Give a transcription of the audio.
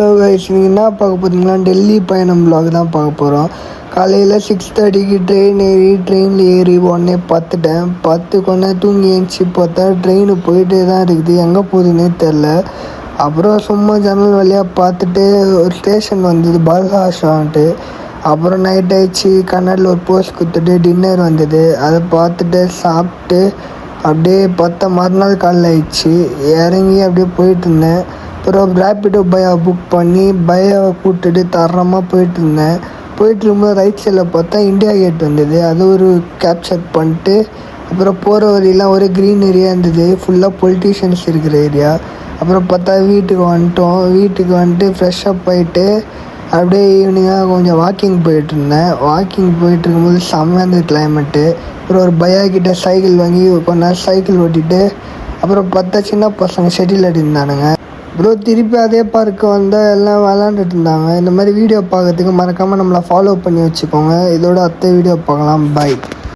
Hello guys, நீங்கள் என்ன பார்க்க போகிறீங்கன்னா டெல்லி பயணம் vlog தான் பார்க்க போகிறோம். காலையில் 6:30க்கு ட்ரெயினில் ஏறி உடனே பார்த்துட்டு கொஞ்சம் தூங்கி ஏஞ்சி பார்த்தா ட்ரெயின் போயிட்டே தான் இருக்குது, எங்கே போகுதுன்னே தெரில. அப்புறம் சும்மா ஜன்னல் வழியாக பார்த்துட்டு ஒரு ஸ்டேஷன் வந்தது, பல்ஹாஷான்ட்டு. அப்புறம் நைட் ஆயிடுச்சு, கன்னடில் ஒரு போஸ்ட் கொடுத்துட்டு டின்னர் வந்தது, அதை பார்த்துட்டு சாப்பிட்டு அப்படியே பார்த்தா மறுநாள் காலையில் ஆயிடுச்சு. இறங்கி அப்படியே போயிட்டு இருந்தேன். அப்புறம் ரேப்பிடோ பையா புக் பண்ணி பையாவை கூப்பிட்டுட்டு தரமாக போயிட்டு இருக்கும்போது ரைட் சைடில் பார்த்தா இந்தியா கேட் வந்தது, அது ஒரு கேப்சர் பண்ணிட்டு அப்புறம் போகிற வழியெலாம் ஒரே க்ரீன் ஏரியா இருந்தது, ஃபுல்லாக பொலிட்டீஷியன்ஸ் இருக்கிற ஏரியா. அப்புறம் பார்த்தா வீட்டுக்கு வந்துட்டு ஃப்ரெஷ்ஷப் ஆகிட்டு அப்படியே ஈவினிங்காக கொஞ்சம் வாக்கிங் போயிட்டுருந்தேன். வாக்கிங் போயிட்டுருக்கும்போது செம்மையாக இருந்தது கிளைமேட்டு. அப்புறம் ஒரு பையா கிட்டே சைக்கிள் வாங்கி கொஞ்ச நேரம் சைக்கிள் ஓட்டிட்டு அப்புறம் பார்த்தா சின்ன பசங்க ஷெட்டில் அடிந்தானுங்க. அப்புறம் திருப்பி அதே பார்க்கு வந்தால் எல்லாம் விளாண்டுட்டு இருந்தாங்க. இந்த மாதிரி வீடியோ பார்க்கறதுக்கு மறக்காமல் நம்மளை ஃபாலோ பண்ணி வச்சுக்கோங்க. இதோட அடுத்த வீடியோ பார்க்கலாம். பாய்.